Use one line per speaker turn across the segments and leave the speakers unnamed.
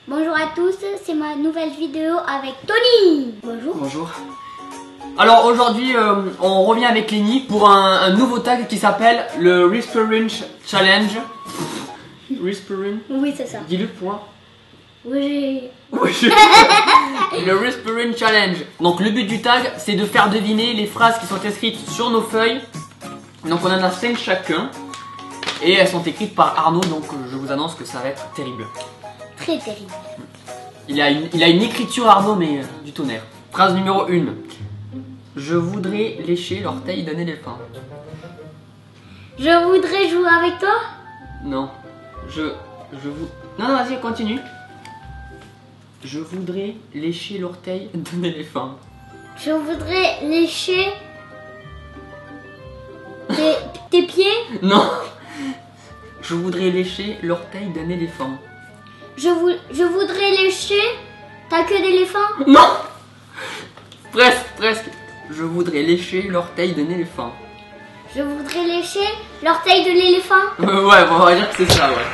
Bonjour à tous, c'est ma nouvelle vidéo avec Tony. Bonjour.
Bonjour. Alors aujourd'hui, on revient avec Lenny pour un nouveau tag qui s'appelle le Whispering Challenge. Whispering.
Oui, c'est ça.
Dis-le pour moi.
Oui.
Le Whispering Challenge. Donc le but du tag, c'est de faire deviner les phrases qui sont écrites sur nos feuilles. Donc on en a 5 chacun. Et elles sont écrites par Arnaud, donc je vous annonce que ça va être terrible.
Très terrible.
Il a une écriture Arnaud, mais du tonnerre. Phrase numéro 1. Je voudrais lécher l'orteil d'un éléphant.
Je voudrais jouer avec toi.
Non. Non, vas-y, continue. Je voudrais lécher l'orteil d'un éléphant.
Je voudrais lécher tes pieds.
Non. Je voudrais lécher l'orteil d'un éléphant.
Je voudrais lécher ta queue d'éléphant.
Non. Presque. Je voudrais lécher l'orteil d'un éléphant.
Je voudrais lécher l'orteil de l'éléphant.
Ouais, on va dire que c'est ça, ouais.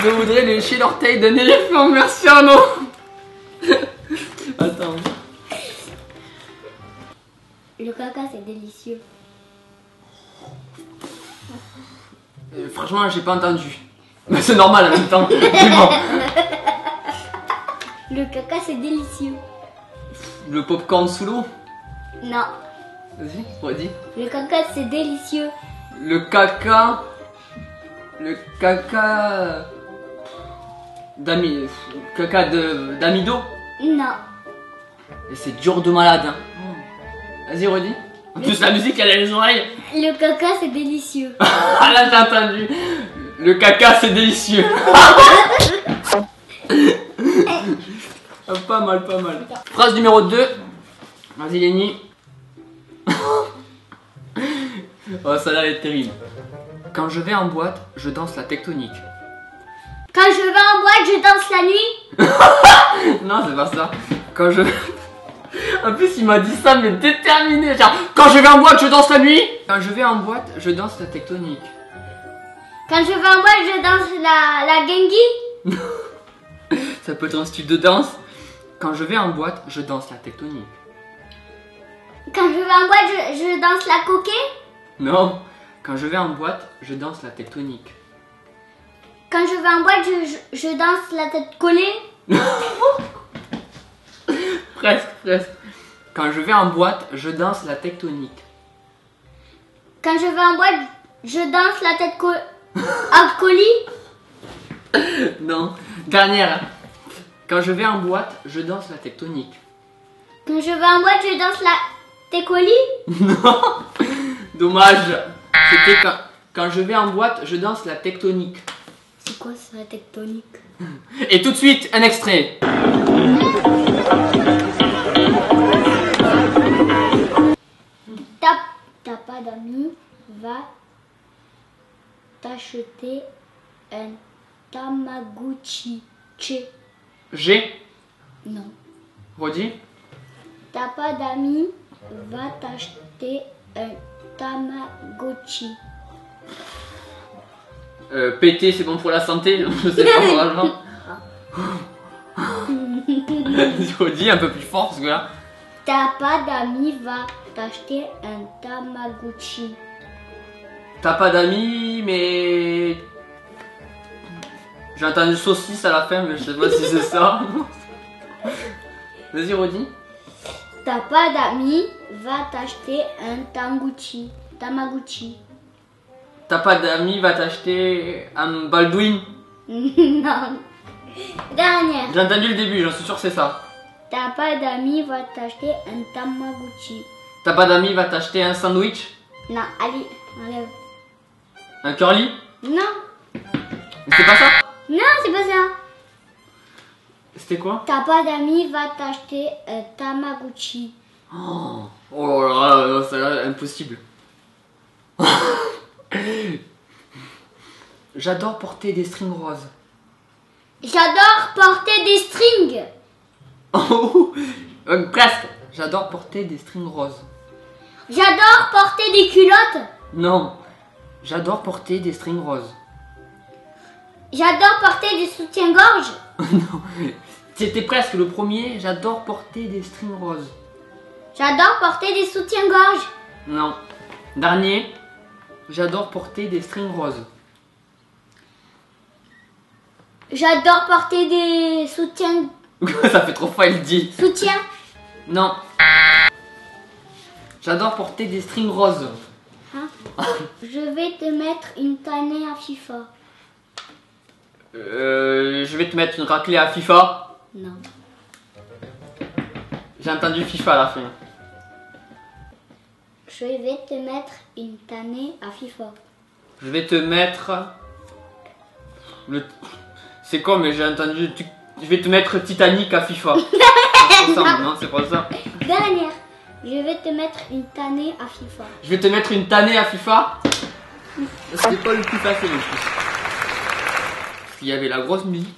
Je voudrais lécher l'orteil d'un éléphant, merci Arnaud. Attends.
Le caca, c'est délicieux.
Franchement, j'ai pas entendu. Mais c'est normal en même temps. Mais bon.
Le caca, c'est délicieux.
Le popcorn sous l'eau.
Non.
Vas-y, redis.
Le caca, c'est délicieux.
Le caca d'amido.
Non.
Et c'est dur de malade, hein. Vas-y, redis. En plus, la musique, elle a les oreilles.
Le caca, c'est délicieux.
Ah là, t'as entendu. Le caca, c'est délicieux. Pas mal. Phrase numéro 2. Vas-y, Lenny. Oh, ça là, elle est terrible. Quand je vais en boîte, je danse la tectonique.
Quand je vais en boîte, je danse la nuit.
Non, c'est pas ça. Quand je... En plus, il m'a dit ça, mais déterminé. Genre, quand je vais en boîte, je danse la nuit. Quand je vais en boîte, je danse la tectonique.
Quand je vais en boîte, je danse la gengi.
Ça peut être un style de danse. Quand je vais en boîte, je danse la tectonique.
Quand je vais en boîte, je danse la coquet.
Non. Quand je vais en boîte, je danse la tectonique.
Quand je vais en boîte, je danse la tête collée.
Presque. Quand je vais en boîte, je danse la tectonique.
Quand je vais en boîte, je danse la tête colis.
Non. Dernière. Quand je vais en boîte, je danse la tectonique.
Quand je vais en boîte, je danse la tête colis.
Non. Dommage. C'était quand je vais en boîte, je danse la tectonique.
C'est quoi ça, la tectonique?
Et tout de suite, un extrait.
T'as pas d'amis, va t'acheter un Tamagotchi.
J'ai.
Non.
Redis.
T'as pas d'amis, va t'acheter un Tamagotchi.
Péter, c'est bon pour la santé. Je sais pas vraiment. Redis un peu plus fort parce que là.
T'as pas d'amis, va t'acheter un Tamagotchi.
T'as pas d'amis, mais. J'ai entendu saucisse à la fin, mais je sais pas si c'est ça. Vas-y, redis.
T'as pas d'amis, va t'acheter un Tamagotchi.
T'as pas d'amis, va t'acheter un Baldwin.
Non. Dernière.
J'ai entendu le début, j'en suis sûr que c'est ça.
T'as pas d'amis, va t'acheter un Tamagotchi.
T'as pas d'amis, va t'acheter un sandwich.
Non, allez, enlève.
Un curly.
Non.
C'est pas ça?
Non, c'est pas ça.
C'était quoi?
T'as pas d'amis, va t'acheter un Tamagotchi.
Oh là là, ça là, impossible. J'adore porter des strings roses.
J'adore porter des strings.
Oh, presque. J'adore porter des strings roses.
J'adore porter des culottes.
Non. J'adore porter des strings roses.
J'adore porter des soutiens-gorge.
Non, c'était presque le premier. J'adore porter des strings roses.
J'adore porter des soutiens-gorge.
Non. Dernier. J'adore porter des strings roses.
J'adore porter des soutiens.
Ça fait trop fois, il dit.
Soutiens.
Non. J'adore porter des strings roses.
Hein? Je vais te mettre une tannée à FIFA.
Je vais te mettre une raclée à FIFA.
Non.
J'ai entendu FIFA à la fin.
Je vais te mettre une tannée à FIFA.
Je vais te mettre... C'est con, mais j'ai entendu... Je vais te mettre Titanic à FIFA. C'est pour ça, non, c'est pour ça.
Dernière. Je vais te mettre une tannée à FIFA.
Je vais te mettre une tannée à FIFA. C'était pas le plus facile en plus. Parce qu'il y avait la grosse musique.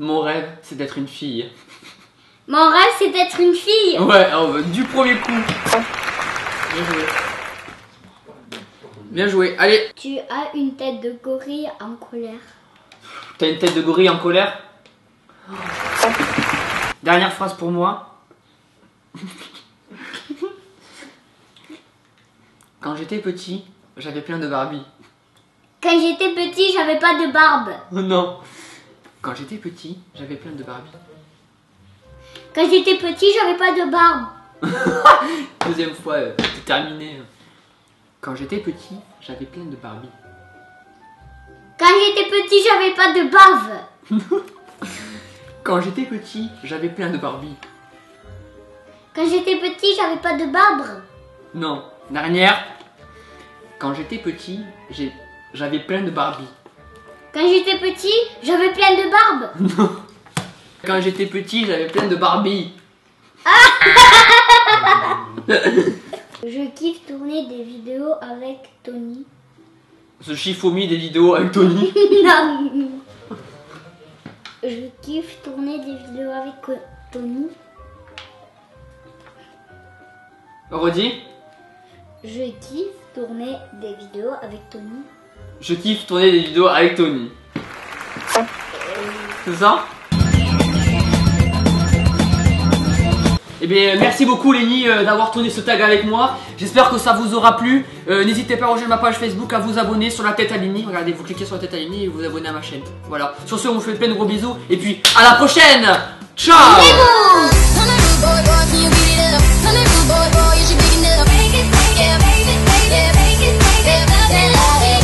Mon rêve, c'est d'être une fille.
Mon rêve, c'est d'être une fille.
Ouais, oh, du premier coup. Bien joué. Bien joué. Allez.
Tu as une tête de gorille en colère.
T'as une tête de gorille en colère. Dernière phrase pour moi. Quand j'étais petit, j'avais plein de Barbie.
Quand j'étais petit, j'avais pas de barbe.
Oh non. Quand j'étais petit, j'avais plein de Barbie.
Quand j'étais petit, j'avais pas de barbe.
Deuxième fois, c'est terminé. Quand j'étais petit, j'avais plein de Barbie.
Quand j'étais petit, j'avais pas de bave.
Quand j'étais petit, j'avais plein de Barbie.
Quand j'étais petit, j'avais pas de barbe.
Non. Dernière. Quand j'étais petit, j'avais plein de Barbie.
Quand j'étais petit, j'avais plein de barbe.
Non. Quand j'étais petit, j'avais plein de Barbie.
Je kiffe tourner des vidéos avec Tony.
Ce chifoumi des vidéos avec Tony.
Non. Je kiffe tourner des vidéos avec Tony.
Redis.
Je kiffe tourner des vidéos avec Tony.
Je kiffe tourner des vidéos avec Tony. C'est ça? Eh bien, merci beaucoup Lenny d'avoir tourné ce tag avec moi. J'espère que ça vous aura plu. N'hésitez pas à rejoindre ma page Facebook, à vous abonner sur la tête à Lenny. Regardez, vous cliquez sur la tête à Lenny et vous abonnez à ma chaîne. Voilà. Sur ce, on vous fait plein de gros bisous. Et puis, à la prochaine. Ciao.